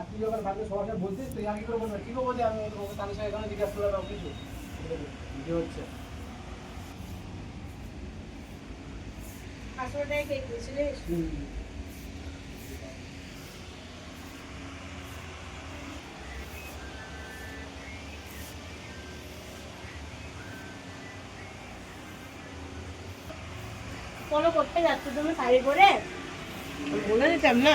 তুই যখন ভাবতে সবার সাথে বলছিস তুই আগে করে বলবি, কি করবো যে আমি ওকে তাদের সাথে এখানে জিজ্ঞাসা করলাম কিছু ভিডিও হচ্ছে। পাসওয়ার্ডটাই কে দিয়েছিলিস? ফলো করতে যাচ্ছ তুমি শাড়ি পরে? বলে দিতাম না।